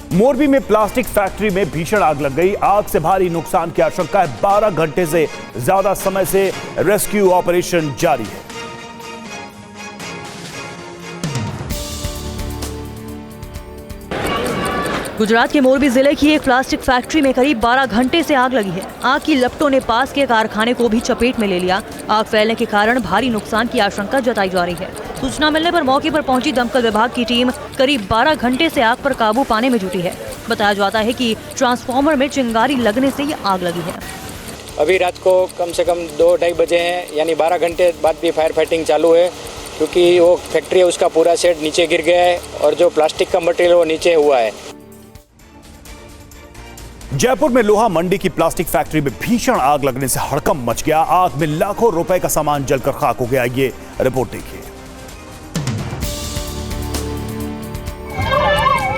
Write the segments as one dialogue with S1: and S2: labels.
S1: मोरबी में plastic factory में भीषण आग लग गई। आग से भारी नुकसान की आशंका है। 12 घंटे से ज्यादा समय से रेस्क्यू ऑपरेशन जारी है।
S2: गुजरात के मोरबी जिले की एक प्लास्टिक फैक्ट्री में करीब 12 घंटे से आग लगी है। आग की लपटों ने पास के कारखाने को भी चपेट में ले लिया। आग फैलने के कारण भारी नुकसान की आशंका जताई जा रही है। सूचना मिलने पर मौके पर पहुंची दमकल विभाग की टीम करीब 12 घंटे से आग पर काबू पाने में जुटी है। बताया जाता है कि ट्रांसफार्मर में चिंगारी लगने से ये आग लगी है।
S3: अभी रात को कम से कम 2-2:30 बजे हैं, यानी 12 घंटे बाद भी फायर फाइटिंग चालू है, क्योंकि वो फैक्ट्री है उसका पूरा सेट नीचे गिर गया है और जो प्लास्टिक का मटेरियल वो नीचे हुआ है।
S1: जयपुर में लोहा मंडी की प्लास्टिक फैक्ट्री में भीषण आग लगने से हड़कंप मच गया। आग में लाखों रुपए का सामान जलकर खाक हो गया। ये रिपोर्ट देखिए।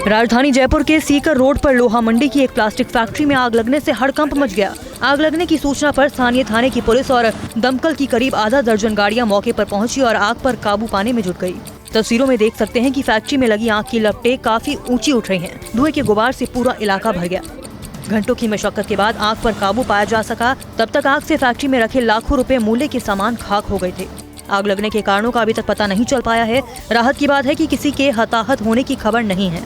S2: राजधानी जयपुर के सीकर रोड पर लोहा मंडी की एक प्लास्टिक फैक्ट्री में आग लगने से हड़कंप मच गया। आग लगने की सूचना पर स्थानीय थाने की पुलिस और दमकल की करीब आधा दर्जन गाड़ियां मौके पर पहुंची और आग पर काबू पाने में जुट गई। तस्वीरों में देख सकते हैं कि फैक्ट्री में लगी आग की लपटें काफी ऊंची उठ रही हैं। धुएं के गुबार से पूरा इलाका भर गया। घंटों की मशक्कत के बाद आग पर काबू पाया जा सका। तब तक आग से फैक्ट्री में रखे लाखों रुपए मूल्य के सामान खाक हो गए थे। आग लगने के कारणों का अभी तक पता नहीं चल पाया है। राहत की बात है कि किसी के हताहत होने की खबर नहीं है।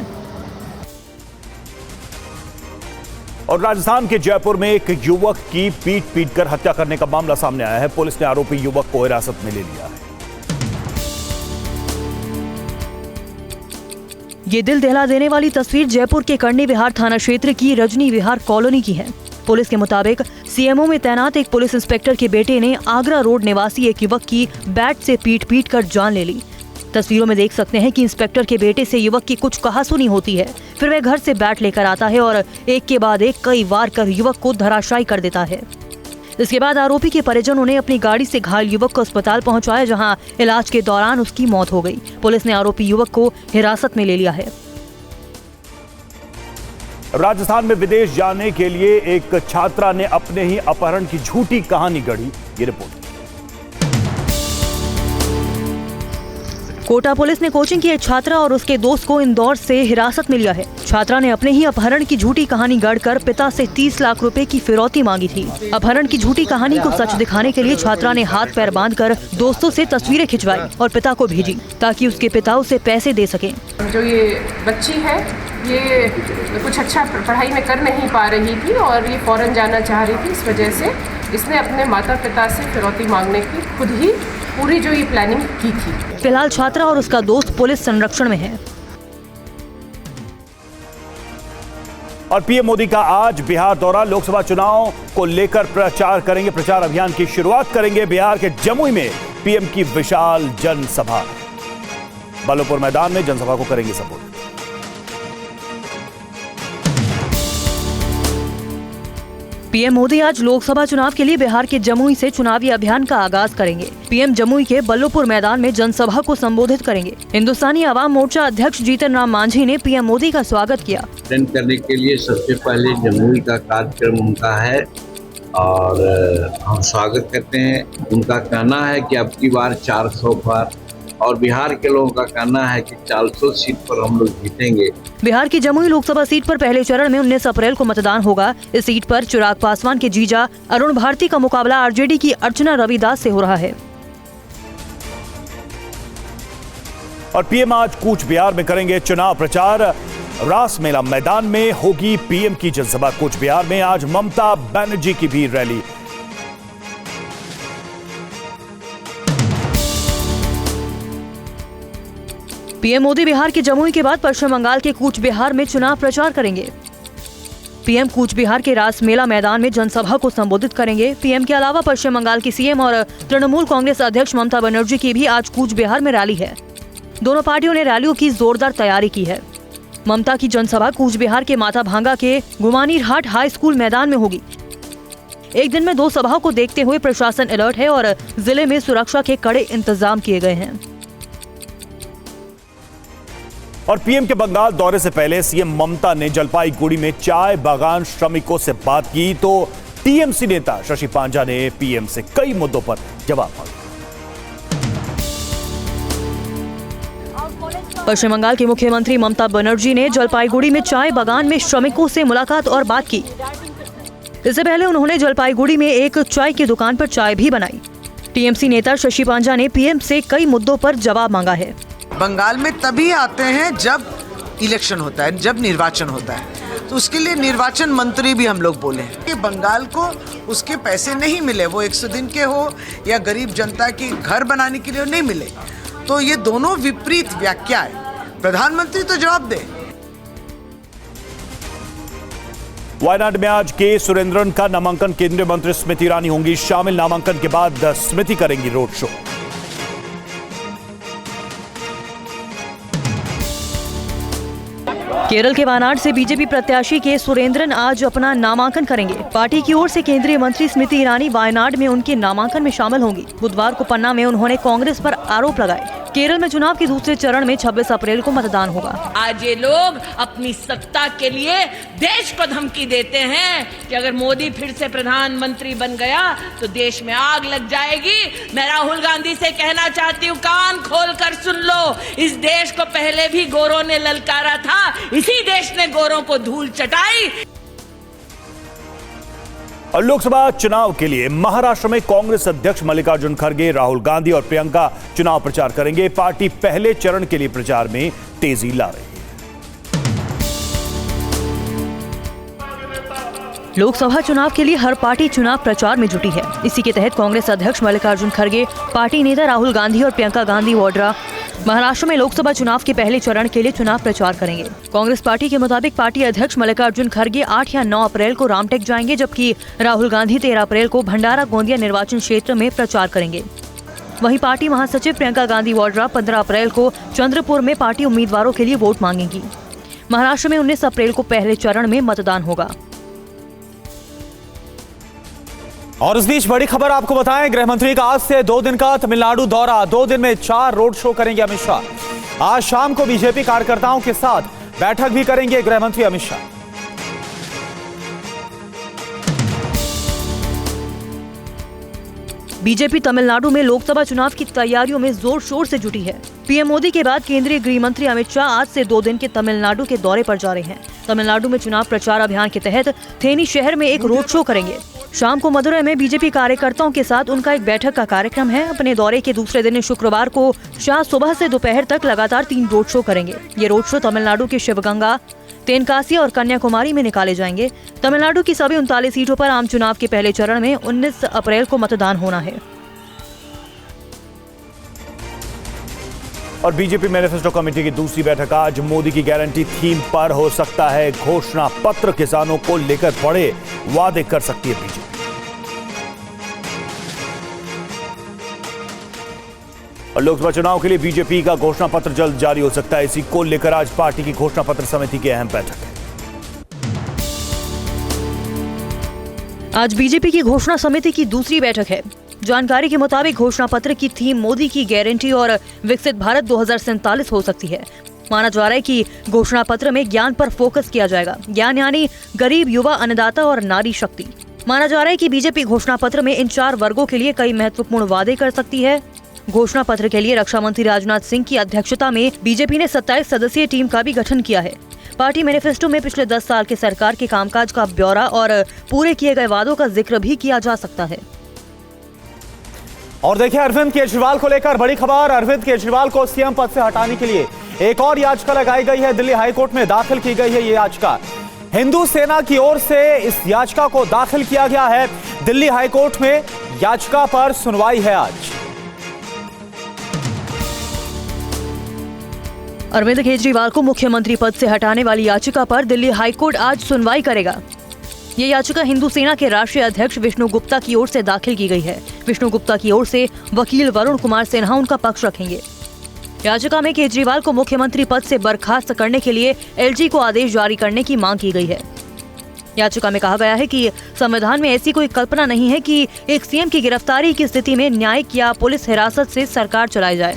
S1: और राजस्थान के जयपुर में एक युवक की पीट कर हत्या करने का मामला सामने आया है। पुलिस ने आरोपी युवक को हिरासत में ले लिया है।
S2: ये दिल दहला देने वाली तस्वीर जयपुर के करनी विहार थाना क्षेत्र की रजनी विहार कॉलोनी की है। पुलिस के मुताबिक सीएमओ में तैनात एक पुलिस इंस्पेक्टर के बेटे ने आगरा रोड निवासी एक युवक की बैट से पीट कर जान ले ली। तस्वीरों में देख सकते हैं कि इंस्पेक्टर के बेटे से युवक की कुछ कहासुनी होती है। फिर वह घर से बैट लेकर आता है और एक के बाद एक कई वार कर युवक को धराशायी कर देता है। इसके बाद आरोपी के परिजनों ने अपनी गाड़ी से घायल युवक को अस्पताल पहुंचाया, जहां इलाज के दौरान उसकी मौत हो गई। पुलिस ने आरोपी युवक को हिरासत में ले लिया है।
S1: राजस्थान में विदेश जाने के लिए एक छात्रा ने अपने ही अपहरण की झूठी कहानी गढ़ी। ये रिपोर्ट।
S2: कोटा पुलिस ने कोचिंग की एक छात्रा और उसके दोस्त को इंदौर से हिरासत में लिया है। छात्रा ने अपने ही अपहरण की झूठी कहानी गढ़कर पिता से 30 लाख रुपए की फिरौती मांगी थी। अपहरण की झूठी कहानी को सच दिखाने के लिए छात्रा ने हाथ पैर बांधकर दोस्तों से तस्वीरें खिंचवाई और पिता को भेजी, ताकि उसके पिता उसे पैसे दे सकें।
S4: जो ये बच्ची है, ये कुछ अच्छा पढ़ाई में कर नहीं पा रही थी और ये फॉरेन जाना चाह रही थी। इस वजह से इसने अपने माता पिता से फिरौती मांगने की खुद ही पूरी जो ये प्लानिंग की थी।
S2: फिलहाल छात्रा और उसका दोस्त पुलिस संरक्षण में है।
S1: और पीएम मोदी का आज बिहार दौरा। लोकसभा चुनाव को लेकर प्रचार करेंगे। प्रचार अभियान की शुरुआत करेंगे। बिहार के जमुई में पीएम की विशाल जनसभा। बालोपुर मैदान में जनसभा को करेंगे संबोधित।
S2: पीएम मोदी आज लोकसभा चुनाव के लिए बिहार के जमुई से चुनावी अभियान का आगाज करेंगे। पीएम जमुई के बल्लोपुर मैदान में जनसभा को संबोधित करेंगे। हिंदुस्तानी आवाम मोर्चा अध्यक्ष जीतन राम मांझी ने पीएम मोदी का स्वागत किया।
S5: अटेंड करने के लिए सबसे पहले जमुई का कार्यक्रम उनका है और हम स्वागत करते हैं। उनका कहना है कि अब की बार 400 पर और बिहार के लोगों का कहना है कि 400 सीट पर हम लोग जीतेंगे।
S2: बिहार की जमुई लोकसभा सीट पर पहले चरण में 19 अप्रैल को मतदान होगा। इस सीट पर चिराग पासवान के जीजा अरुण भारती का मुकाबला आरजेडी की अर्चना रविदास से हो रहा है।
S1: और पीएम आज कूच बिहार में करेंगे चुनाव प्रचार। रास मेला मैदान में होगी पीएम की जनसभा। कूच बिहार में आज ममता बनर्जी की भी रैली।
S2: पीएम मोदी बिहार के जमुई के बाद पश्चिम बंगाल के कूच बिहार में चुनाव प्रचार करेंगे। पीएम कूच बिहार के रास मेला मैदान में जनसभा को संबोधित करेंगे। पीएम के अलावा पश्चिम बंगाल की सीएम और तृणमूल कांग्रेस अध्यक्ष ममता बनर्जी की भी आज कूच बिहार में रैली है। दोनों पार्टियों ने रैलियों की जोरदार तैयारी की है। ममता की जनसभा कूच बिहार के माथा भांगा के गुमानीरहाट हाई स्कूल मैदान में होगी। एक दिन में 2 सभाओं को देखते हुए प्रशासन अलर्ट है और जिले में सुरक्षा के कड़े इंतजाम किए गए हैं।
S1: और पीएम के बंगाल दौरे से पहले सीएम ममता ने जलपाईगुड़ी में चाय बागान श्रमिकों से बात की, तो टीएमसी नेता शशि पांजा ने पीएम से कई मुद्दों पर जवाब मांगा।
S2: पश्चिम बंगाल की मुख्यमंत्री ममता बनर्जी ने जलपाईगुड़ी में चाय बागान में श्रमिकों से मुलाकात और बात की। इससे पहले उन्होंने जलपाईगुड़ी में एक चाय की दुकान पर चाय भी बनाई। टीएमसी नेता शशि पांजा ने पीएम से कई मुद्दों पर जवाब मांगा है।
S6: बंगाल में तभी आते हैं जब इलेक्शन होता है, जब निर्वाचन होता है, तो उसके लिए निर्वाचन मंत्री भी हम लोग बोले हैं कि बंगाल को उसके पैसे नहीं मिले, वो 100 दिन के हो या गरीब जनता की घर बनाने के लिए नहीं मिले, तो ये दोनों विपरीत व्याख्या है। प्रधानमंत्री तो जवाब दे।
S1: वायनाड में आज के सुरेंद्रन का नामांकन, केंद्रीय मंत्री स्मृति ईरानी होंगी शामिल। नामांकन के बाद स्मृति करेंगी रोड शो।
S2: केरल के वायनाड से बीजेपी प्रत्याशी के सुरेंद्रन आज अपना नामांकन करेंगे। पार्टी की ओर से केंद्रीय मंत्री स्मृति ईरानी वायनाड में उनके नामांकन में शामिल होंगी। बुधवार को पन्ना में उन्होंने कांग्रेस पर आरोप लगाए। केरल में चुनाव के दूसरे चरण में 26 अप्रैल को मतदान होगा।
S7: आज ये लोग अपनी सत्ता के लिए देश को धमकी देते हैं कि अगर मोदी फिर से प्रधानमंत्री बन गया तो देश में आग लग जाएगी। मैं राहुल गांधी से कहना चाहती हूँ, कान खोल कर सुन लो। इस देश को पहले भी गोरों ने ललकारा था, इसी देश ने गोरों को धूल चटाई।
S1: और लोकसभा चुनाव के लिए महाराष्ट्र में कांग्रेस अध्यक्ष मल्लिकार्जुन खड़गे, राहुल गांधी और प्रियंका चुनाव प्रचार करेंगे। पार्टी पहले चरण के लिए प्रचार में तेजी ला रही है।
S2: लोकसभा चुनाव के लिए हर पार्टी चुनाव प्रचार में जुटी है। इसी के तहत कांग्रेस अध्यक्ष मल्लिकार्जुन खड़गे, पार्टी नेता राहुल गांधी और प्रियंका गांधी वाड्रा महाराष्ट्र में लोकसभा चुनाव के पहले चरण के लिए चुनाव प्रचार करेंगे। कांग्रेस पार्टी के मुताबिक पार्टी अध्यक्ष मल्लिकार्जुन खड़गे 8 या 9 अप्रैल को रामटेक जाएंगे, जबकि राहुल गांधी 13 अप्रैल को भंडारा गोंदिया निर्वाचन क्षेत्र में प्रचार करेंगे। वहीं पार्टी महासचिव प्रियंका गांधी वाड्रा 15 अप्रैल को चंद्रपुर में पार्टी उम्मीदवारों के लिए वोट मांगेंगी। महाराष्ट्र में 19 अप्रैल को पहले चरण में मतदान होगा।
S8: और इस बीच बड़ी खबर आपको बताएं, गृह मंत्री का आज से 2 दिन का तमिलनाडु दौरा। 2 दिन में 4 रोड शो करेंगे अमित शाह। आज शाम को बीजेपी कार्यकर्ताओं के साथ बैठक भी करेंगे गृह मंत्री अमित शाह।
S2: बीजेपी तमिलनाडु में लोकसभा चुनाव की तैयारियों में जोर शोर से जुटी है। पीएम मोदी के बाद केंद्रीय गृह मंत्री अमित शाह आज से 2 दिन के तमिलनाडु के दौरे पर जा रहे हैं। तमिलनाडु में चुनाव प्रचार अभियान के तहत थेनी शहर में एक रोड शो करेंगे। शाम को मदुरै में बीजेपी कार्यकर्ताओं के साथ उनका एक बैठक का कार्यक्रम है। अपने दौरे के दूसरे दिन शुक्रवार को शाह सुबह से दोपहर तक लगातार 3 रोड शो करेंगे। ये रोड शो तमिलनाडु के शिवगंगा, तेनकासी और कन्याकुमारी में निकाले जाएंगे। तमिलनाडु की सभी 39 सीटों पर आम चुनाव के पहले चरण में 19 अप्रैल को मतदान होना है।
S1: और बीजेपी मैनिफेस्टो कमेटी की दूसरी बैठक आज। मोदी की गारंटी थीम पर हो सकता है घोषणा पत्र। किसानों को लेकर बड़े वादे कर सकती है बीजेपी। और लोकसभा चुनाव के लिए बीजेपी का घोषणा पत्र जल्द जारी हो सकता है। इसी को लेकर आज पार्टी की घोषणा पत्र समिति की अहम बैठक है।
S2: आज बीजेपी की घोषणा समिति की दूसरी बैठक है। जानकारी के मुताबिक घोषणा पत्र की थीम मोदी की गारंटी और विकसित भारत 2047 हो सकती है। माना जा रहा है कि घोषणा पत्र में ज्ञान पर फोकस किया जाएगा। ज्ञान यानी गरीब, युवा, अन्नदाता और नारी शक्ति। माना जा रहा है कि बीजेपी घोषणा पत्र में इन 4 वर्गों के लिए कई महत्वपूर्ण वादे कर सकती है। घोषणा पत्र के लिए रक्षा मंत्री राजनाथ सिंह की अध्यक्षता में बीजेपी ने 27 सदस्यीय टीम का भी गठन किया है। पार्टी मैनिफेस्टो में पिछले 10 साल के सरकार के कामकाज का ब्यौरा और पूरे किए गए वादों का जिक्र भी किया जा सकता है।
S8: और देखिए, अरविंद केजरीवाल को लेकर बड़ी खबर। अरविंद केजरीवाल को सीएम पद से हटाने के लिए एक और याचिका लगाई गई है। दिल्ली हाईकोर्ट में दाखिल की गई है ये याचिका। हिंदू सेना की ओर से इस याचिका को दाखिल किया गया है दिल्ली हाईकोर्ट में। याचिका पर सुनवाई है आज।
S2: अरविंद केजरीवाल को मुख्यमंत्री पद से हटाने वाली याचिका पर दिल्ली हाईकोर्ट आज सुनवाई करेगा। ये याचिका हिंदू सेना के राष्ट्रीय अध्यक्ष विष्णु गुप्ता की ओर से दाखिल की गई है। विष्णु गुप्ता की ओर से वकील वरुण कुमार सिन्हा उनका पक्ष रखेंगे। याचिका में केजरीवाल को मुख्यमंत्री पद से बर्खास्त करने के लिए एलजी को आदेश जारी करने की मांग की गई है। याचिका में कहा गया है कि संविधान में ऐसी कोई कल्पना नहीं है कि एक सीएम की गिरफ्तारी की स्थिति में न्यायिक या पुलिस हिरासत से सरकार चलाई जाए।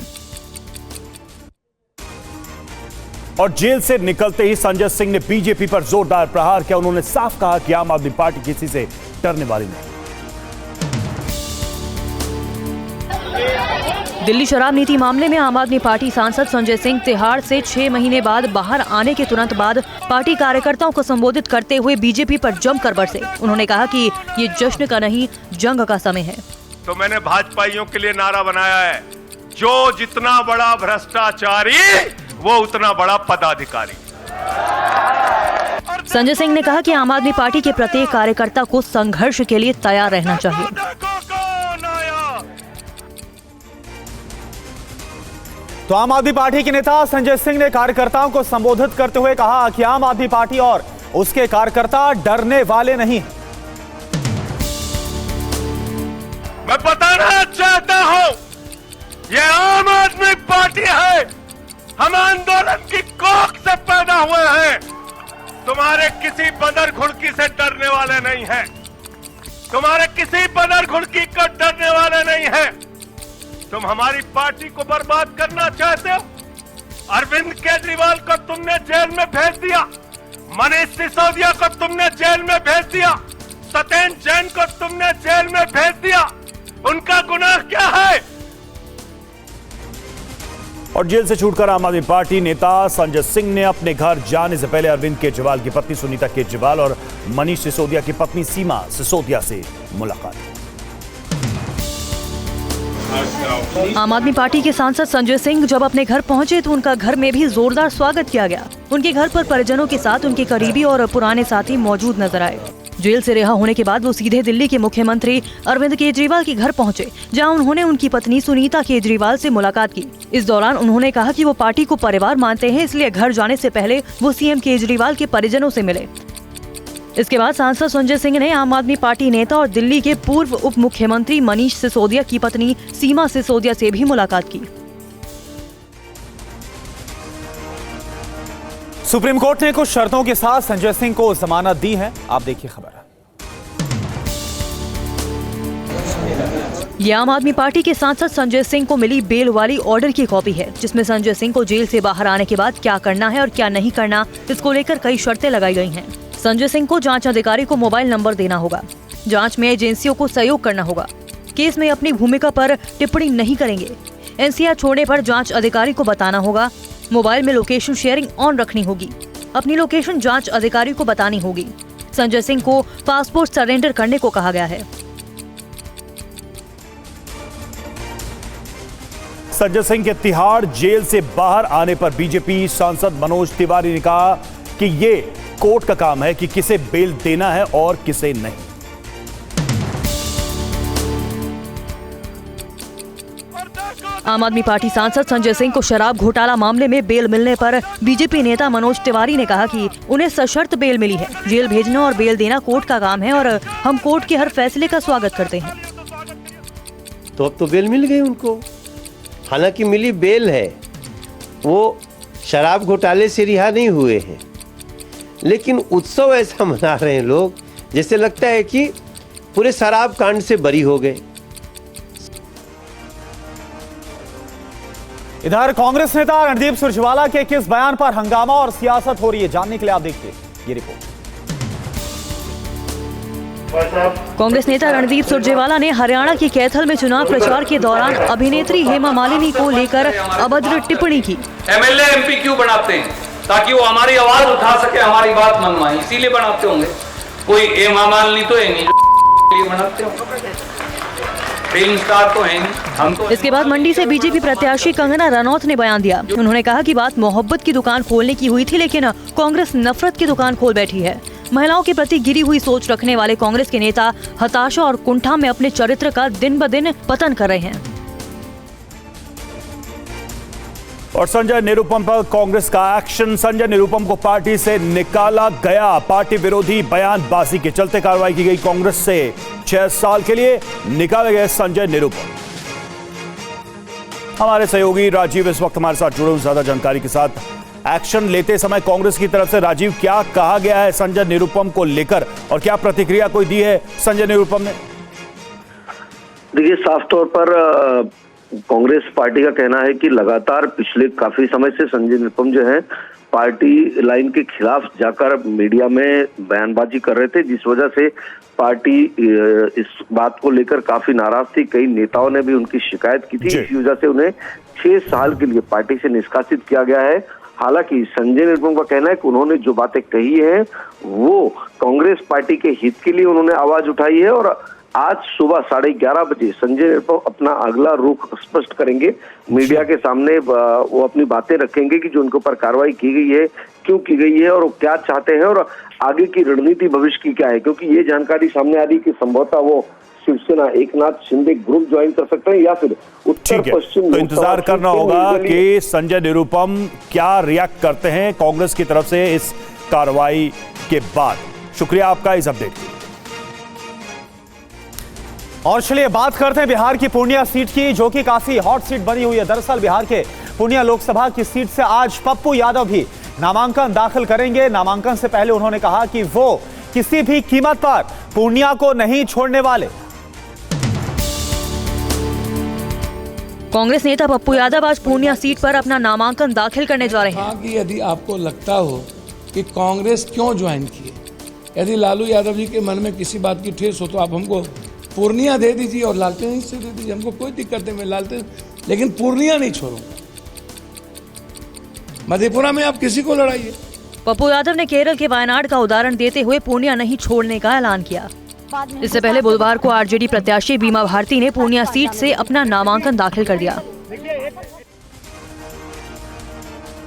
S1: और जेल से निकलते ही संजय सिंह ने बीजेपी पर जोरदार प्रहार किया। उन्होंने साफ कहा कि आम आदमी पार्टी किसी से डरने वाली नहीं।
S2: दिल्ली शराब नीति मामले में आम आदमी पार्टी सांसद संजय सिंह तिहाड़ से 6 महीने बाद बाहर आने के तुरंत बाद पार्टी कार्यकर्ताओं को संबोधित करते हुए बीजेपी पर जमकर बरसे। उन्होंने कहा कि ये जश्न का नहीं, जंग का समय है।
S9: तो मैंने भाजपाइयों के लिए नारा बनाया है, जो जितना बड़ा भ्रष्टाचारी वो उतना बड़ा पदाधिकारी।
S2: संजय सिंह ने कहा कि आम आदमी पार्टी के प्रत्येक कार्यकर्ता को संघर्ष के लिए तैयार रहना चाहिए।
S8: तो आम आदमी पार्टी के नेता संजय सिंह ने कार्यकर्ताओं को संबोधित करते हुए कहा कि आम आदमी पार्टी और उसके कार्यकर्ता डरने वाले नहीं।
S9: मैं बताना चाहता हूं, ये आम आदमी पार्टी है, हम आंदोलन की कोख से पैदा हुए हैं। तुम्हारे किसी बदर घुड़की से डरने वाले नहीं हैं, तुम्हारे किसी बदर घुड़की को डरने वाले नहीं हैं। तुम हमारी पार्टी को बर्बाद करना चाहते हो। अरविंद केजरीवाल को तुमने जेल में भेज दिया, मनीष सिसोदिया को तुमने जेल में भेज दिया, सत्येंद्र जैन को तुमने जेल में भेज दिया। उनका गुनाह क्या है?
S1: और जेल से छूटकर आम आदमी पार्टी नेता संजय सिंह ने अपने घर जाने से पहले अरविंद केजरीवाल की पत्नी सुनीता केजरीवाल और मनीष सिसोदिया की पत्नी सीमा सिसोदिया से मुलाकात की।
S2: आम आदमी पार्टी के सांसद संजय सिंह जब अपने घर पहुंचे तो उनका घर में भी जोरदार स्वागत किया गया। उनके घर पर परिजनों के साथ उनके करीबी और पुराने साथी मौजूद नजर आए। जेल से रिहा होने के बाद वो सीधे दिल्ली के मुख्यमंत्री अरविंद केजरीवाल के घर पहुंचे, जहां उन्होंने उनकी पत्नी सुनीता केजरीवाल से मुलाकात की। इस दौरान उन्होंने कहा कि वो पार्टी को परिवार मानते हैं, इसलिए घर जाने से पहले वो सीएम केजरीवाल के परिजनों से मिले। इसके बाद सांसद संजय सिंह ने आम आदमी पार्टी नेता और दिल्ली के पूर्व उप मुख्यमंत्री मनीष सिसोदिया की पत्नी सीमा सिसोदिया से भी मुलाकात की।
S8: सुप्रीम कोर्ट ने कुछ शर्तों के साथ संजय सिंह को जमानत दी है। आप देखिए खबर।
S2: ये आम आदमी पार्टी के सांसद संजय सिंह को मिली बेल वाली ऑर्डर की कॉपी है, जिसमें संजय सिंह को जेल से बाहर आने के बाद क्या करना है और क्या नहीं करना, इसको लेकर कई शर्तें लगाई गई हैं। संजय सिंह को जांच अधिकारी को मोबाइल नंबर देना होगा, जांच में एजेंसियों को सहयोग करना होगा, केस में अपनी भूमिका पर टिप्पणी नहीं करेंगे, एनसीआर छोड़ने पर जांच अधिकारी को बताना होगा, मोबाइल में लोकेशन शेयरिंग ऑन रखनी होगी, अपनी लोकेशन जांच अधिकारी को बतानी होगी। संजय सिंह को पासपोर्ट सरेंडर करने को कहा गया है।
S1: संजय सिंह के तिहाड़ जेल से बाहर आने पर बीजेपी सांसद मनोज तिवारी ने कहा कि ये कोर्ट का काम है कि किसे बेल देना है और किसे नहीं।
S2: आम आदमी पार्टी सांसद संजय सिंह को शराब घोटाला मामले में बेल मिलने पर बीजेपी नेता मनोज तिवारी ने कहा कि उन्हें सशर्त बेल मिली है। जेल भेजना और बेल देना कोर्ट का काम है और हम कोर्ट के हर फैसले का स्वागत करते हैं।
S10: तो अब तो बेल मिल गई उनको, हालांकि मिली बेल है, वो शराब घोटाले से रिहा नहीं हुए हैं, लेकिन उत्सव ऐसा मना रहे हैं लोग जैसे लगता है कि पूरे शराब कांड से बरी हो गए।
S8: इधर कांग्रेस नेता रणदीप सुरजेवाला के किस बयान पर हंगामा और सियासत हो रही है, जानने के लिए आप देखिए ये रिपोर्ट।
S2: कांग्रेस नेता रणदीप सुरजेवाला ने हरियाणा के कैथल में चुनाव प्रचार के दौरान अभिनेत्री हेमा मालिनी को लेकर अभद्र टिप्पणी की।
S11: एमएलए एमपी क्यों बनाते हैं? ताकि वो हमारी आवाज उठा सके, हमारी बात मनवाए, इसीलिए बनाते होंगे। कोई हेमा मालिनी तो है नहीं जो बनाते होंगे, फिल्म स्टार तो है नहीं, हम तो।
S2: इसके बाद मंडी से बीजेपी प्रत्याशी कंगना रनौत ने बयान दिया। उन्होंने कहा कि बात मोहब्बत की दुकान खोलने की हुई थी, लेकिन कांग्रेस नफरत की दुकान खोल बैठी है। महिलाओं के प्रति गिरी हुई सोच रखने वाले कांग्रेस के नेता हताशा और कुंठा में अपने चरित्र का दिन ब दिन पतन कर रहे हैं।
S1: और संजय निरुपम पर कांग्रेस का एक्शन। संजय निरुपम को पार्टी से निकाला गया। पार्टी विरोधी बयानबाजी के चलते कार्रवाई की गई। कांग्रेस से 6 साल के लिए निकाले गए संजय निरुपम। हमारे सहयोगी राजीव इस वक्त हमारे साथ जुड़े हुए, ज्यादा जानकारी के साथ। एक्शन लेते समय कांग्रेस की तरफ से राजीव क्या कहा गया है संजय निरुपम को लेकर और क्या प्रतिक्रिया कोई दी है संजय निरुपम ने?
S12: देखिए, साफ तौर पर कांग्रेस पार्टी का कहना है कि लगातार पिछले काफी समय से संजय निरुपम जो है पार्टी लाइन के खिलाफ जाकर मीडिया में बयानबाजी कर रहे थे, जिस वजह से पार्टी इस बात को लेकर काफी नाराज थी। कई नेताओं ने भी उनकी शिकायत की थी। इस वजह से उन्हें 6 साल के लिए पार्टी से निष्कासित किया गया है। हालांकि संजय निरुपम का कहना है कि उन्होंने जो बातें कही हैं वो कांग्रेस पार्टी के हित के लिए उन्होंने आवाज उठाई है और आज सुबह 11:30 बजे संजय निरुपम अपना अगला रुख स्पष्ट करेंगे। मीडिया के सामने वो अपनी बातें रखेंगे कि जो उनके ऊपर कार्रवाई की गई है, क्यों की गई है और वो क्या चाहते हैं और आगे की रणनीति भविष्य की क्या है, क्योंकि ये जानकारी सामने आ रही कि संभवतः वो शिवसेना एकनाथ शिंदे ग्रुप ज्वाइन कर सकते हैं या फिर उत्तर पश्चिम।
S1: तो इंतजार करना होगा कि संजय निरुपम क्या रिएक्ट करते हैं कांग्रेस की तरफ से इस कार्रवाई के बाद। शुक्रिया आपका इस अपडेट के लिए।
S8: और चलिए बात करते हैं बिहार की पूर्णिया सीट की, जो कि काफी हॉट सीट बनी हुई है। दरअसल बिहार के पूर्णिया लोकसभा की सीट से आज पप्पू यादव भी नामांकन दाखिल करेंगे। नामांकन से पहले उन्होंने कहा कि वो किसी भी कीमत पर पूर्णिया को नहीं छोड़ने वाले।
S2: कांग्रेस नेता पप्पू यादव आज पूर्णिया सीट पर अपना नामांकन दाखिल करने जा रहे हैं।
S13: कि यदि आपको लगता हो कि कांग्रेस क्यों ज्वाइन की, यदि लालू यादव जी के मन में किसी बात की ठेस हो तो आप हमको पूर्णिया दे दीजिए और लालटेन से दे दीजिए, हमको कोई दिक्कत नहीं। मैं लालटेन, लेकिन पूर्णिया नहीं छोड़ूंगा। मधेपुरा में आप किसी को लड़ाइए।
S2: पप्पू यादव ने केरल के वायनाड का उदाहरण देते हुए पूर्णिया नहीं छोड़ने का ऐलान किया। इससे पहले बुधवार को आरजेडी प्रत्याशी बीमा भारती ने पूर्णिया सीट से अपना नामांकन दाखिल कर दिया।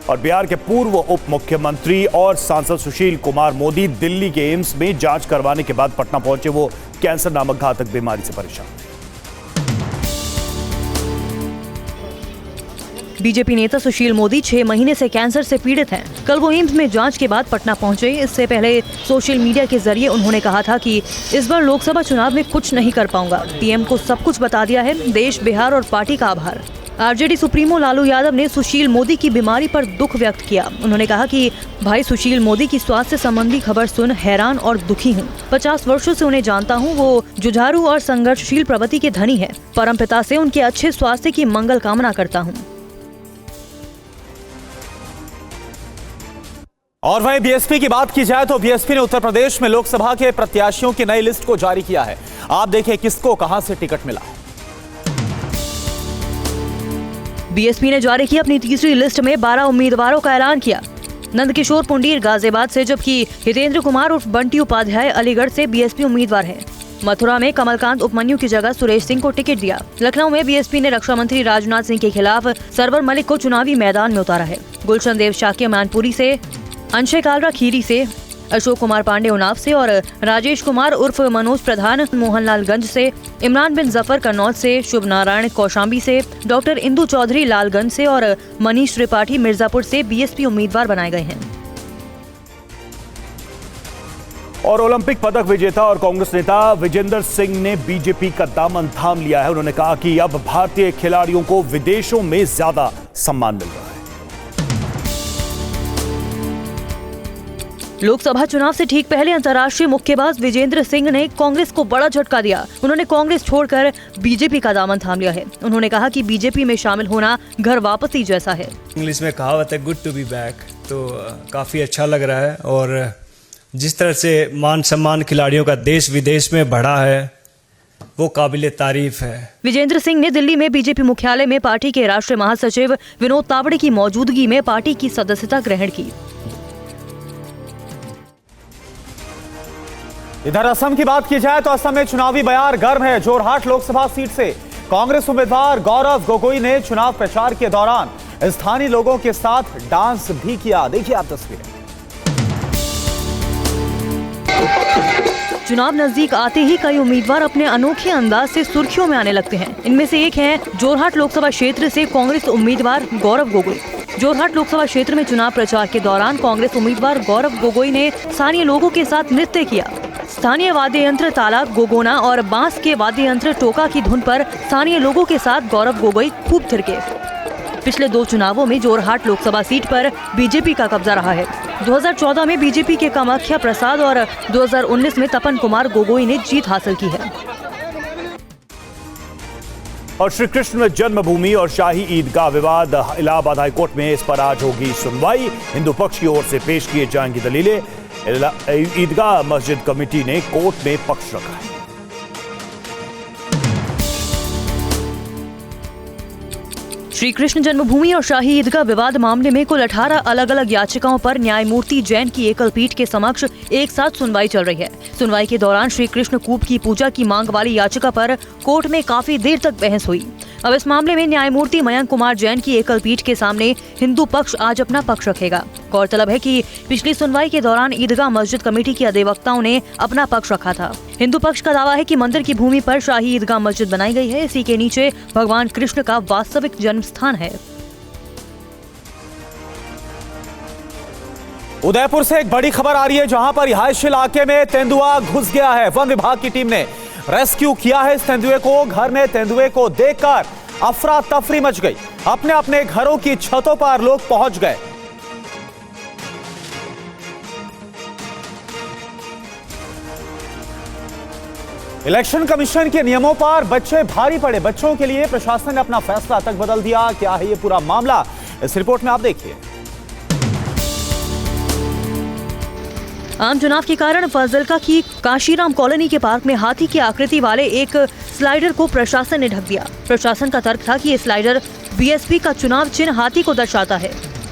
S1: और बिहार के पूर्व उप मुख्यमंत्री और सांसद सुशील कुमार मोदी दिल्ली के एम्स में जांच करवाने के बाद पटना पहुंचे। वो कैंसर नामक घातक बीमारी से परेशान।
S2: बीजेपी नेता सुशील मोदी 6 महीने से कैंसर से पीड़ित हैं। कल वो एम्स में जांच के बाद पटना पहुंचे। इससे पहले सोशल मीडिया के जरिए उन्होंने कहा था कि इस बार लोकसभा चुनाव में कुछ नहीं कर पाऊंगा, पीएम को सब कुछ बता दिया है। देश, बिहार और पार्टी का आभार। आरजेडी सुप्रीमो लालू यादव ने सुशील मोदी की बीमारी पर दुख व्यक्त किया। उन्होंने कहा कि भाई सुशील मोदी की स्वास्थ्य संबंधी खबर सुन हैरान और दुखी हूँ। 50 वर्षों से उन्हें जानता हूँ। वो जुझारू और संघर्षशील प्रवृत्ति के धनी है। परमपिता से उनके अच्छे स्वास्थ्य की मंगल कामना करता हूँ।
S8: और वहीं बीएसपी की बात की जाए तो बीएसपी ने उत्तर प्रदेश में लोकसभा के प्रत्याशियों की नई लिस्ट को जारी किया है। आप देखें किसको कहां से टिकट मिला।
S2: बीएसपी ने जारी की अपनी तीसरी लिस्ट में 12 उम्मीदवारों का ऐलान किया। नंदकिशोर पुंडीर गाजियाबाद से, जबकि हितेंद्र कुमार उर्फ बंटी उपाध्याय अलीगढ़ से बीएसपी उम्मीदवार हैं। मथुरा में कमलकांत उपमन्यु की जगह सुरेश सिंह को टिकट दिया। लखनऊ में बीएसपी ने रक्षा मंत्री राजनाथ सिंह के खिलाफ सरवर मलिक को चुनावी मैदान में उतारा है। गुलशन देव शाक्य मैनपुरी से, अंशय कालरा खीरी से, अशोक कुमार पांडे उन्नाव से और राजेश कुमार उर्फ मनोज प्रधान मोहनलालगंज से, इमरान बिन जफर कन्नौज से, शुभ नारायण कौशाम्बी से, डॉक्टर इंदु चौधरी लालगंज से और मनीष त्रिपाठी मिर्जापुर से बीएसपी उम्मीदवार बनाए गए हैं।
S1: और ओलंपिक पदक विजेता और कांग्रेस नेता विजेंद्र सिंह ने बीजेपी का दामन थाम लिया है। उन्होंने कहा कि अब भारतीय खिलाड़ियों को विदेशों में ज्यादा सम्मान मिल रहा है।
S2: लोकसभा चुनाव से ठीक पहले अंतर्राष्ट्रीय मुक्केबाज विजेंद्र सिंह ने कांग्रेस को बड़ा झटका दिया। उन्होंने कांग्रेस छोड़कर बीजेपी का दामन थाम लिया है। उन्होंने कहा कि बीजेपी में शामिल होना घर वापसी जैसा है।
S14: इंग्लिश में कहावत है गुड टू बी बैक, तो काफी अच्छा लग रहा है। और जिस तरह से मान सम्मान खिलाड़ियों का देश विदेश में बढ़ा है वो काबिले तारीफ है।
S2: विजेंद्र सिंह ने दिल्ली में बीजेपी मुख्यालय में पार्टी के राष्ट्रीय महासचिव विनोद तावड़े की मौजूदगी में पार्टी की सदस्यता ग्रहण की।
S8: इधर असम की बात की जाए तो असम में चुनावी बयार गर्म है। जोरहाट लोकसभा सीट से कांग्रेस उम्मीदवार गौरव गोगोई ने चुनाव प्रचार के दौरान स्थानीय लोगों के साथ डांस भी किया। देखिए आप तस्वीरें।
S2: चुनाव नजदीक आते ही कई उम्मीदवार अपने अनोखे अंदाज से सुर्खियों में आने लगते हैं। इनमें से एक है जोरहाट लोकसभा क्षेत्र से कांग्रेस उम्मीदवार गौरव गोगोई। जोरहाट लोकसभा क्षेत्र में चुनाव प्रचार के दौरान कांग्रेस उम्मीदवार गौरव गोगोई ने स्थानीय लोगों के साथ नृत्य किया। स्थानीय वाद्य यंत्र ताला, गोगोना और बांस के वाद्य यंत्र टोका की धुन पर स्थानीय लोगों के साथ गौरव गोगोई खूब थिरके। पिछले 2 चुनावों में जोरहाट लोकसभा सीट पर बीजेपी का कब्जा रहा है। 2014 में बीजेपी के कामाख्या प्रसाद और 2019 में तपन कुमार गोगोई ने जीत हासिल की है।
S1: और श्री कृष्ण जन्मभूमि और शाही ईदगाह विवाद, इलाहाबाद हाईकोर्ट में इस पर आज होगी सुनवाई। हिंदू पक्ष की ओर से पेश किए जाएंगी दलीलें। ईदगाह मस्जिद कमेटी ने कोर्ट में पक्ष रखा है।
S2: श्री कृष्ण जन्मभूमि और शाही ईदगाह विवाद मामले में कुल 18 अलग अलग याचिकाओं पर न्यायमूर्ति जैन की एकल पीठ के समक्ष एक साथ सुनवाई चल रही है। सुनवाई के दौरान श्री कृष्ण कूप की पूजा की मांग वाली याचिका पर कोर्ट में काफी देर तक बहस हुई। अब इस मामले में न्यायमूर्ति मयंक कुमार जैन की एकल पीठ के सामने हिंदू पक्ष आज अपना पक्ष रखेगा। गौरतलब है कि पिछली सुनवाई के दौरान ईदगाह मस्जिद कमेटी के अधिवक्ताओं ने अपना पक्ष रखा था। हिंदू पक्ष का दावा है कि मंदिर की भूमि पर शाही ईदगाह मस्जिद बनाई गई है। इसी के नीचे भगवान कृष्ण का वास्तविक जन्म स्थान है।
S8: उदयपुर से एक बड़ी खबर आ रही है, जहां पर रिहायशी इलाके में तेंदुआ घुस गया है। वन विभाग की टीम ने रेस्क्यू किया है इस तेंदुए को। घर में तेंदुए को देखकर अफरा तफरी मच गई। अपने अपने घरों की छतों पर लोग पहुंच गए। इलेक्शन कमीशन के नियमों पर बच्चे भारी पड़े। बच्चों के लिए प्रशासन ने अपना फैसला तक बदल दिया। क्या है ये पूरा मामला, इस रिपोर्ट में आप देखिए।
S2: आम चुनाव के कारण फाजिल्का की काशीराम कॉलोनी के पार्क में हाथी की आकृति वाले एक स्लाइडर को प्रशासन ने ढक दिया। प्रशासन का तर्क था कि ये स्लाइडर बीएसपी का चुनाव चिन्ह हाथी को दर्शाता है।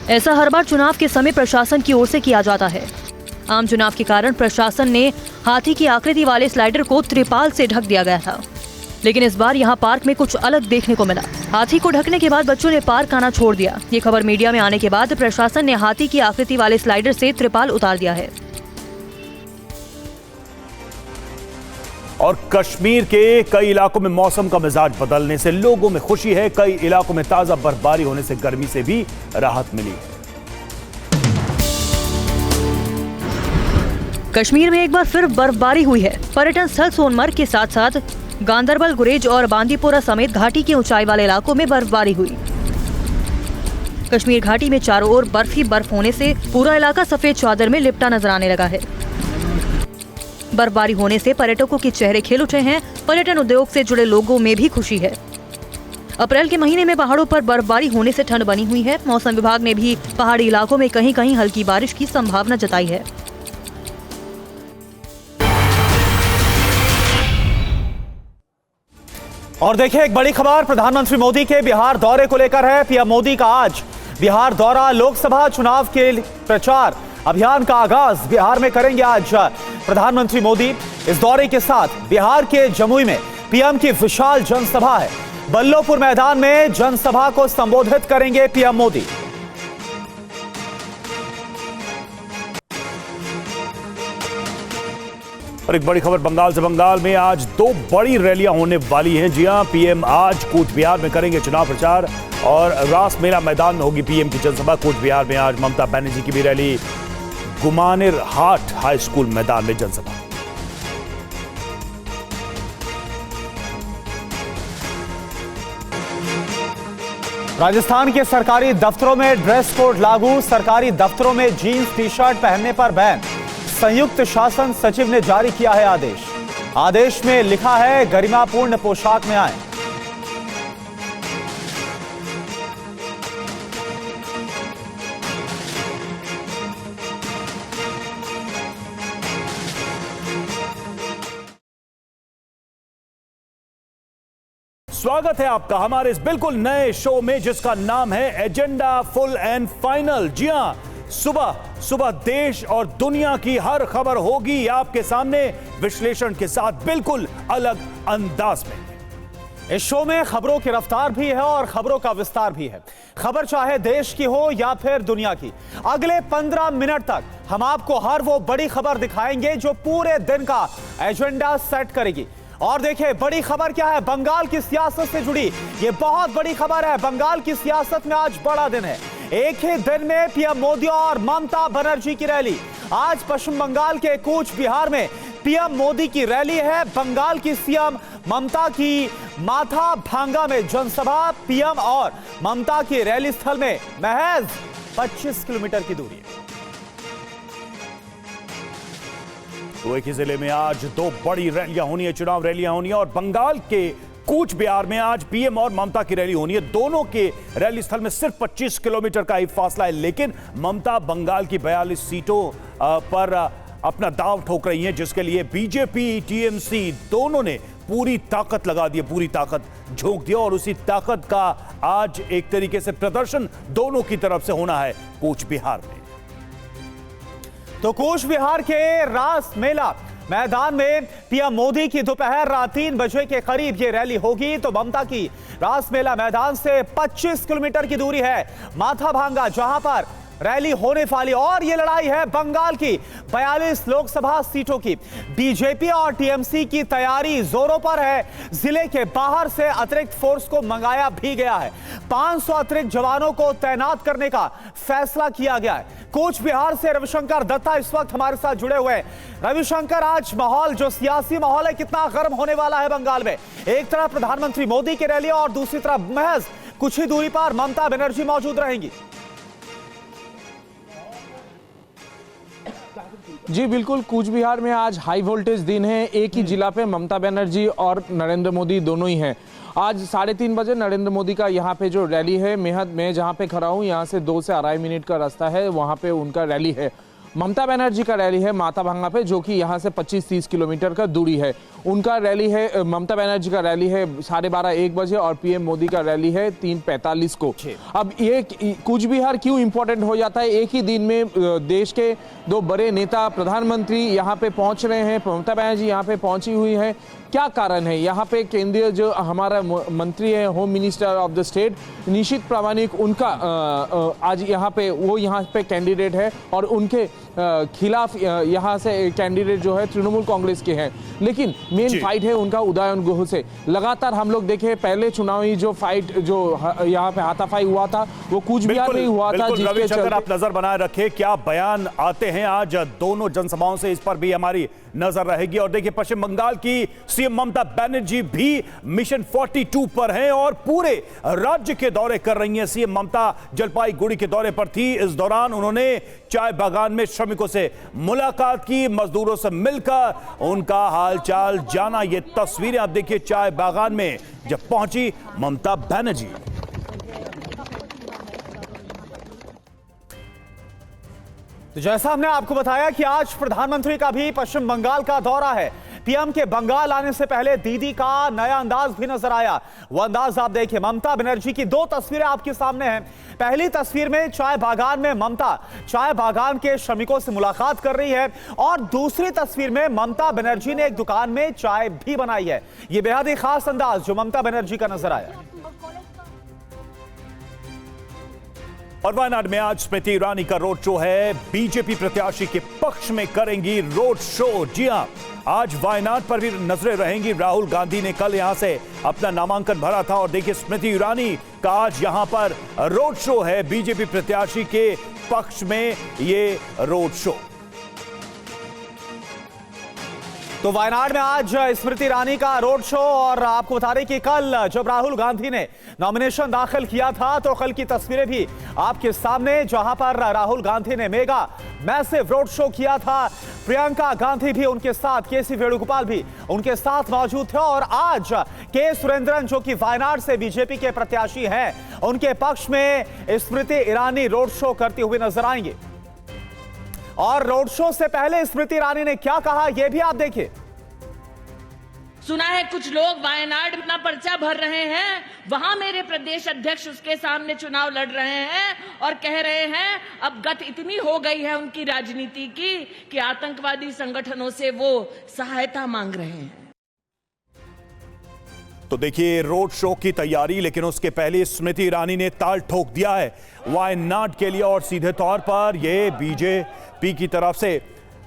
S2: ऐसा हर बार चुनाव के समय प्रशासन की ओर से किया जाता है। आम चुनाव के कारण प्रशासन ने हाथी की आकृति वाले स्लाइडर को त्रिपाल से ढक दिया गया था, लेकिन इस बार यहाँ पार्क में कुछ अलग देखने को मिला। हाथी को ढकने के बाद बच्चों ने पार्क आना छोड़ दिया। ये खबर मीडिया में आने के बाद प्रशासन ने हाथी की आकृति वाले स्लाइडर से त्रिपाल उतार दिया है।
S1: और कश्मीर के कई इलाकों में मौसम का मिजाज बदलने से लोगों में खुशी है। कई इलाकों में ताजा बर्फबारी होने से गर्मी से भी राहत मिली है।
S2: कश्मीर में एक बार फिर बर्फबारी हुई है। पर्यटन स्थल सोनमर्ग के साथ साथ गांदरबल, गुरेज और बांदीपोरा समेत घाटी के ऊंचाई वाले इलाकों में बर्फबारी हुई। कश्मीर घाटी में चारों ओर बर्फ ही बर्फ होने से पूरा इलाका सफेद चादर में लिपटा नजर आने लगा है। बर्फबारी होने से पर्यटकों के चेहरे खिल उठे हैं। पर्यटन उद्योग से जुड़े लोगों में भी खुशी है। अप्रैल के महीने में पहाड़ों पर बर्फबारी होने से ठंड बनी हुई है। मौसम विभाग ने भी पहाड़ी इलाकों में कहीं कहीं हल्की बारिश की संभावना जताई है।
S8: और देखिए एक बड़ी खबर प्रधानमंत्री मोदी के बिहार दौरे को लेकर है। पीएम मोदी का आज बिहार दौरा। लोकसभा चुनाव के प्रचार अभियान का आगाज बिहार में करेंगे आज प्रधानमंत्री मोदी। इस दौरे के साथ बिहार के जमुई में पीएम की विशाल जनसभा है। बल्लोपुर मैदान में जनसभा को संबोधित करेंगे पीएम मोदी।
S1: और एक बड़ी खबर बंगाल से। बंगाल में आज 2 बड़ी रैलियां होने वाली हैं। जी हां, पीएम आज कूच बिहार में करेंगे चुनाव प्रचार और रास मेला मैदान में होगी पीएम की जनसभा। कूच बिहार में आज ममता बनर्जी की भी रैली। गुमानेर हाट हाई स्कूल मैदान में जनसभा।
S8: राजस्थान के सरकारी दफ्तरों में ड्रेस कोड लागू। सरकारी दफ्तरों में जीन्स टी शर्ट पहनने पर बैन। संयुक्त शासन सचिव ने जारी किया है आदेश। आदेश में लिखा है गरिमापूर्ण पोशाक में आए।
S1: स्वागत है आपका हमारे इस बिल्कुल नए शो में जिसका नाम है एजेंडा फुल एंड फाइनल। जी हां, सुबह देश और दुनिया की हर खबर होगी आपके सामने विश्लेषण के साथ बिल्कुल अलग अंदाज में।
S8: इस शो में खबरों की रफ्तार भी है और खबरों का विस्तार भी है। खबर चाहे देश की हो या फिर दुनिया की, अगले 15 मिनट तक हम आपको हर वो बड़ी खबर दिखाएंगे जो पूरे दिन का एजेंडा सेट करेगी। और देखिए बड़ी खबर क्या है, बंगाल की सियासत से जुड़ी ये बहुत बड़ी खबर है। बंगाल की सियासत में आज बड़ा दिन है। एक ही दिन में पीएम मोदी और ममता बनर्जी की रैली। आज पश्चिम बंगाल के कूच बिहार में पीएम मोदी की रैली है। बंगाल की सीएम ममता की माथा भांगा में जनसभा। पीएम और ममता की रैली स्थल में महज 25 किलोमीटर की दूरी है। तो एक ही जिले में आज 2 बड़ी रैलियां होनी है, चुनाव रैलियां होनी है। और बंगाल के
S1: कूच बिहार में आज पीएम और ममता की रैली होनी है। दोनों के रैली स्थल में सिर्फ 25 किलोमीटर का ही फासला है, लेकिन ममता बंगाल की 42 सीटों पर अपना दांव ठोक रही हैं, जिसके लिए बीजेपी टीएमसी दोनों ने पूरी ताकत लगा दी, पूरी ताकत झोंक दिया और उसी ताकत का आज एक तरीके से प्रदर्शन दोनों की तरफ से होना है कूच बिहार में।
S8: तो कूच बिहार के रास मेला मैदान में पीएम मोदी की दोपहर 3 बजे के करीब ये रैली होगी। तो ममता की रास मेला मैदान से 25 किलोमीटर की दूरी है माथाभांगा, जहां पर रैली होने वाली, और ये लड़ाई है बंगाल की 42 लोकसभा सीटों की। बीजेपी और टीएमसी की तैयारी जोरों पर है। जिले के बाहर से अतिरिक्त फोर्स को मंगाया भी गया है। 500 अतिरिक्त जवानों को तैनात करने का फैसला किया गया है। कूच बिहार से रविशंकर दत्ता इस वक्त हमारे साथ जुड़े हुए हैं। रविशंकर, आज माहौल, जो सियासी माहौल है, कितना गर्म होने वाला है बंगाल में? एक तरफ प्रधानमंत्री मोदी की रैली और दूसरी तरफ महज कुछ ही दूरी पर ममता बनर्जी मौजूद रहेंगी।
S15: जी बिल्कुल, कूच बिहार में आज हाई वोल्टेज दिन है। एक ही जिला पे ममता बनर्जी और नरेंद्र मोदी दोनों ही हैं। आज 3:30 बजे नरेंद्र मोदी का यहाँ पे जो रैली है, मैं जहाँ पे खड़ा हूँ यहाँ से 2 से अढ़ाई मिनट का रास्ता है, वहाँ पे उनका रैली है। ममता बनर्जी का रैली है माथाभांगा पे, जो कि यहाँ से 25-30 किलोमीटर का दूरी है। उनका रैली है, ममता बनर्जी का रैली है 12:30-1 बजे और पीएम मोदी का रैली है 3:45 को। अब ये कूच बिहार क्यों इंपॉर्टेंट हो जाता है? एक ही दिन में देश के 2 बड़े नेता, प्रधानमंत्री यहाँ पे पहुंच रहे हैं। ममता बनर्जी यहाँ पे पहुंची हुई है। क्या कारण है? यहाँ पे केंद्रीय जो हमारा मंत्री है, home minister of the state Nisith Pramanik, उनका आज यहाँ पे कैंडिडेट है और उनके खिलाफ यहाँ से कैंडिडेट जो है तृणमूल कांग्रेस के हैं। लेकिन मेन फाइट है उनका उदयन गुह से। लगातार हम लोग देखे पहले चुनावी जो फाइट जो यहाँ पे हाथापाई हुआ था वो कूच बिहार में हुआ था।
S1: रविशंकर, आप नजर बनाए रखे, क्या बयान आते हैं आज दोनों जनसभाओं से, इस पर भी हमारी नजर रहेगी। और देखिए, पश्चिम बंगाल की सीएम ममता बनर्जी भी मिशन 42 पर हैं और पूरे राज्य के दौरे कर रही हैं। सीएम ममता जलपाईगुड़ी के दौरे पर थी। इस दौरान उन्होंने चाय बागान में श्रमिकों से मुलाकात की, मजदूरों से मिलकर उनका हालचाल जाना। ये तस्वीरें आप देखिए चाय बागान में जब पहुंची ममता बनर्जी।
S8: तो जैसा हमने आपको बताया कि आज प्रधानमंत्री का भी पश्चिम बंगाल का दौरा है। पीएम के बंगाल आने से पहले दीदी का नया अंदाज भी नजर आया। वो अंदाज आप देखिए। ममता बनर्जी की 2 तस्वीरें आपके सामने हैं। पहली तस्वीर में चाय बागान में ममता चाय बागान के श्रमिकों से मुलाकात कर रही है और दूसरी तस्वीर में ममता बनर्जी ने एक दुकान में चाय भी बनाई है। यह बेहद ही खास अंदाज जो ममता बनर्जी का नजर आया।
S1: और वायनाड में आज स्मृति ईरानी का रोड शो है। बीजेपी प्रत्याशी के पक्ष में करेंगी रोड शो। जी हां, आज वायनाड पर भी नजरें रहेंगी। राहुल गांधी ने कल यहां से अपना नामांकन भरा था और देखिए स्मृति ईरानी का आज यहां पर रोड शो है। बीजेपी प्रत्याशी के पक्ष में ये रोड शो।
S8: तो वायनाड में आज स्मृति ईरानी का रोड शो। और आपको बता दें कि कल जब राहुल गांधी ने नॉमिनेशन दाखिल किया था तो कल की तस्वीरें भी आपके सामने, जहां पर राहुल गांधी ने मेगा मैसिव रोड शो किया था। प्रियंका गांधी भी उनके साथ, केसी वेणुगोपाल भी उनके साथ मौजूद थे। और आज के सुरेंद्रन, जो कि वायनाड से बीजेपी के प्रत्याशी हैं, उनके पक्ष में स्मृति ईरानी रोड शो करते हुए नजर आएंगे। और रोड शो से पहले स्मृति ईरानी ने क्या कहा, यह भी आप देखिए।
S7: सुना है कुछ लोग वायनाड अपना पर्चा भर रहे हैं, वहां मेरे प्रदेश अध्यक्ष उसके सामने चुनाव लड़ रहे हैं और कह रहे हैं अब गत इतनी हो गई है उनकी राजनीति की कि आतंकवादी संगठनों से वो सहायता मांग रहे हैं।
S1: तो देखिए रोड शो की तैयारी, लेकिन उसके पहले स्मृति ईरानी ने ताल ठोक दिया है वायनाड के लिए और सीधे तौर पर यह बीजेपी की तरफ से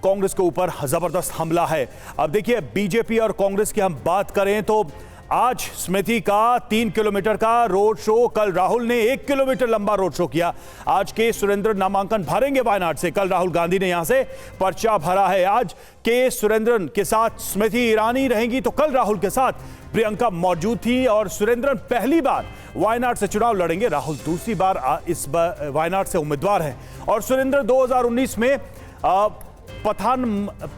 S1: कांग्रेस के ऊपर जबरदस्त हमला है। अब देखिए बीजेपी और कांग्रेस की हम बात करें तो आज स्मृति का 3 किलोमीटर का रोड शो, कल राहुल ने 1 किलोमीटर लंबा रोड शो किया। आज के सुरेंद्र नामांकन भरेंगे वायनाड से, कल राहुल गांधी ने यहां से पर्चा भरा है। आज के सुरेंद्रन के साथ स्मृति ईरानी रहेंगी तो कल राहुल के साथ प्रियंका मौजूद थी और सुरेंद्रन पहली बार वायनाड से चुनाव लड़ेंगे। राहुल दूसरी बार इस बार वायनाड से उम्मीदवार हैं और सुरेंद्र 2019 में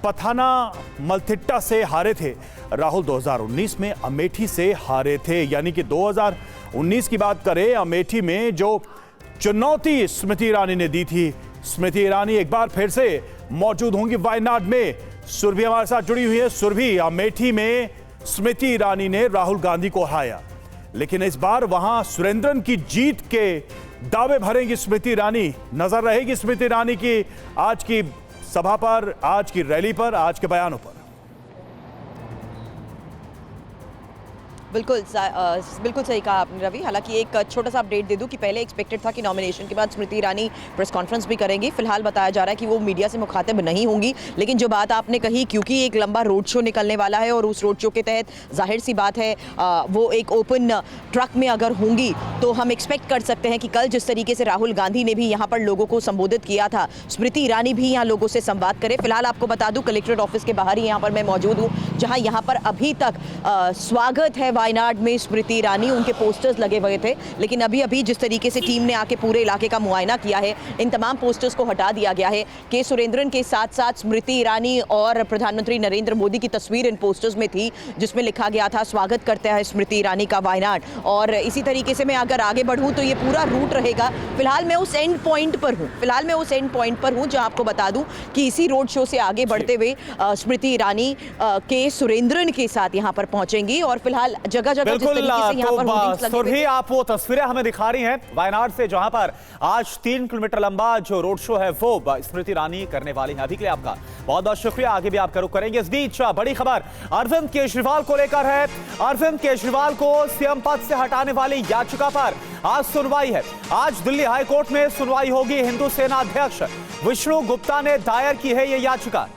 S1: पथाना मल्थिट्टा से हारे थे। राहुल 2019 में अमेठी से हारे थे। यानी कि 2019 की बात करें, अमेठी में जो चुनौती स्मृति ईरानी ने दी थी, स्मृति ईरानी एक बार फिर से मौजूद होंगी वायनाड में। सुरभि हमारे साथ जुड़ी हुई है। सुरभि, अमेठी में स्मृति ईरानी ने राहुल गांधी को हराया, लेकिन इस बार वहां सुरेंद्रन की जीत के दावे भरेंगी स्मृति ईरानी। नजर रहेगी स्मृति ईरानी की आज की सभा पर, आज की रैली पर, आज के बयानों पर।
S16: बिल्कुल सही कहा आपने रवि। हालांकि एक छोटा सा अपडेट दे दूं कि पहले एक्सपेक्टेड था कि नॉमिनेशन के बाद स्मृति ईरानी प्रेस कॉन्फ्रेंस भी करेंगी। फिलहाल बताया जा रहा है कि वो मीडिया से मुखातिब नहीं होंगी, लेकिन जो बात आपने कही, क्योंकि एक लंबा रोड शो निकलने वाला है और उस रोड शो के तहत जाहिर सी बात है वो एक ओपन ट्रक में अगर होंगी तो हम एक्सपेक्ट कर सकते हैं कि कल जिस तरीके से राहुल गांधी ने भी यहाँ पर लोगों को संबोधित किया था, स्मृति ईरानी भी यहाँ लोगों से संवाद करे। फिलहाल आपको बता दूं कलेक्ट्रेट ऑफिस के बाहर ही यहाँ पर मैं मौजूद हूँ, जहाँ यहाँ पर अभी तक स्वागत है वायनाड में स्मृति ईरानी, उनके पोस्टर्स लगे हुए थे, लेकिन अभी जिस तरीके से टीम ने आके पूरे इलाके का मुआयना किया है, इन तमाम पोस्टर्स को हटा दिया गया है। के सुरेंद्रन के साथ साथ स्मृति ईरानी और प्रधानमंत्री नरेंद्र मोदी की तस्वीर इन पोस्टर्स में थी, जिसमें लिखा गया था स्वागत करते हैं स्मृति ईरानी का वायनाड। और इसी तरीके से मैं अगर आगे बढ़ूं तो ये पूरा रूट रहेगा। फिलहाल मैं उस एंड पॉइंट पर हूं जहां आपको बता दूं कि इसी रोड शो से आगे बढ़ते हुए स्मृति ईरानी के सुरेंद्रन के साथ यहां पर पहुंचेंगी। और फिलहाल जगह जगह
S8: सुरभि, आप वो तस्वीरें हमें दिखा रही हैं वायनाड से, जहां पर आज 3 किलोमीटर लंबा जो रोड शो है वो स्मृति ईरानी करने वाली हैं। अभी के लिए आपका बहुत बहुत शुक्रिया, आगे भी आप रुक करेंगे। इस बीच बड़ी खबर अरविंद केजरीवाल को लेकर है। अरविंद केजरीवाल को सीएम पद से हटाने वाली याचिका पर आज सुनवाई है। आज दिल्ली हाई कोर्ट में सुनवाई होगी। हिंदू सेना अध्यक्ष विष्णु गुप्ता ने दायर की है यह याचिका।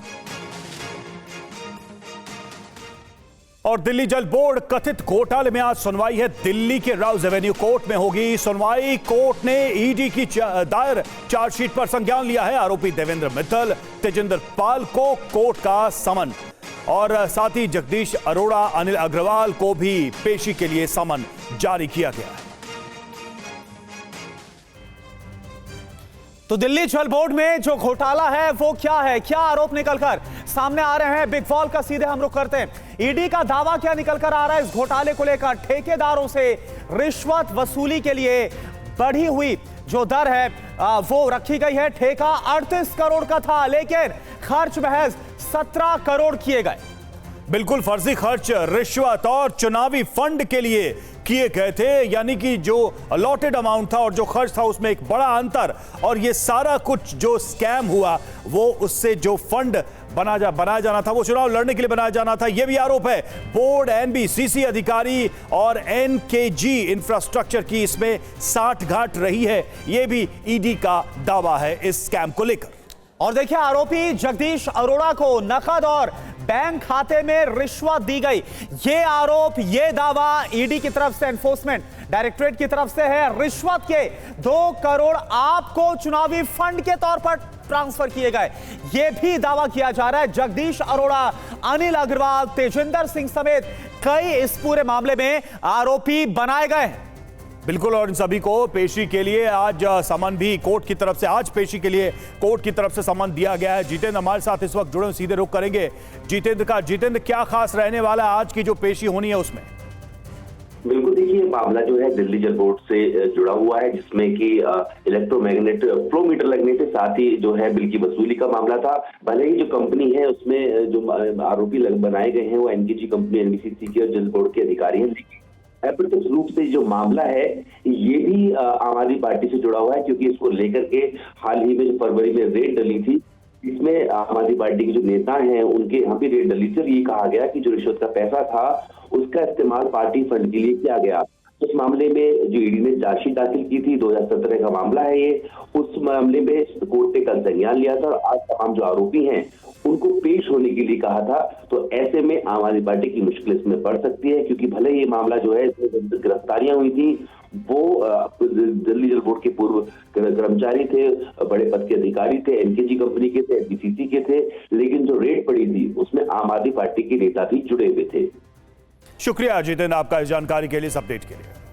S1: और दिल्ली जल बोर्ड कथित घोटाले में आज सुनवाई है। दिल्ली के राउज एवेन्यू कोर्ट में होगी सुनवाई। कोर्ट ने ईडी की दायर चार्जशीट पर संज्ञान लिया है। आरोपी देवेंद्र मित्तल, तेजिंदर पाल को कोर्ट का समन, और साथ ही जगदीश अरोड़ा, अनिल अग्रवाल को भी पेशी के लिए समन जारी किया गया है।
S8: तो दिल्ली जल बोर्ड में जो घोटाला है वो क्या है, क्या आरोप निकलकर सामने आ रहे हैं, बिग फॉल का सीधे हम रुख करते हैं। ईडी का दावा क्या निकलकर आ रहा है इस घोटाले को लेकर? ठेकेदारों से रिश्वत वसूली के लिए बढ़ी हुई जो दर है वो रखी गई है। ठेका 38 करोड़ का था, लेकिन खर्च महज 17 करोड़ किए गए।
S1: बिल्कुल फर्जी खर्च, रिश्वत और चुनावी फंड के लिए किए गए थे। यानी कि जो अलॉटेड अमाउंट था और जो खर्च था उसमें एक बड़ा अंतर। और ये सारा कुछ जो स्कैम हुआ वो उससे जो फंड बनाया जाना था, वो चुनाव लड़ने के लिए बनाया जाना था, ये भी आरोप है। बोर्ड, एनबीसीसी अधिकारी और एनकेजी इंफ्रास्ट्रक्चर की इसमें साठगांठ रही है, ये भी ईडी का दावा है इस स्कैम को लेकर।
S8: और देखिए, आरोपी जगदीश अरोड़ा को नकद और बैंक खाते में रिश्वत दी गई, ये आरोप, ये दावा ईडी की तरफ से, एनफोर्समेंट डायरेक्टरेट की तरफ से है। रिश्वत के 2 करोड़ आपको चुनावी फंड के तौर पर ट्रांसफर किए गए, यह भी दावा किया जा रहा है। जगदीश अरोड़ा, अनिल अग्रवाल, तेजिंदर सिंह समेत कई इस पूरे मामले में आरोपी बनाए गए हैं।
S1: बिल्कुल, और इन सभी को पेशी के लिए आज समन भी कोर्ट की तरफ से, आज पेशी के लिए कोर्ट की तरफ से समन दिया गया है। जितेंद्र हमारे साथ इस वक्त जुड़े, सीधे रुख करेंगे जितेंद्र, क्या खास रहने वाला आज की जो पेशी होनी है उसमें?
S17: बिल्कुल, देखिए मामला जो है दिल्ली जल बोर्ड से जुड़ा हुआ है, जिसमें कि इलेक्ट्रोमैग्नेट फ्लो मीटर लगने के साथ ही जो है बिल की वसूली का मामला था। भले ही जो कंपनी है उसमें जो आरोपी बनाए गए हैं वो एनकेजी कंपनी, एनबीसीसी की और जल बोर्ड के अधिकारी हैं, लेकिन अप्रत्यक्ष रूप से जो मामला है ये भी आम आदमी पार्टी से जुड़ा हुआ है, क्योंकि इसको लेकर के हाल ही में जो फरवरी में रेड डली थी, इसमें आम आदमी पार्टी के जो नेता हैं उनके यहाँ भी रेड डली थी और ये कहा गया कि जो रिश्वत का पैसा था उसका इस्तेमाल पार्टी फंड के लिए किया गया। उस मामले में जो ईडी ने चार्जशीट दाखिल की थी, 2017 का मामला है ये, उस मामले में कोर्ट ने कल संज्ञान लिया था और आज तमाम जो आरोपी हैं उनको पेश होने के लिए कहा था। तो ऐसे में आम आदमी पार्टी की मुश्किल इसमें बढ़ सकती है, क्योंकि भले ये मामला जो है गिरफ्तारियां हुई थी वो दिल्ली जल बोर्ड के पूर्व कर्मचारी थे, बड़े पद के अधिकारी थे, एनकेजी कंपनी के थे, एनबीसीसी के थे, लेकिन जो रेड पड़ी थी उसमें आम आदमी पार्टी के नेता भी जुड़े हुए थे।
S1: शुक्रिया जितेंद्र आपका इस जानकारी के लिए, इस अपडेट के लिए।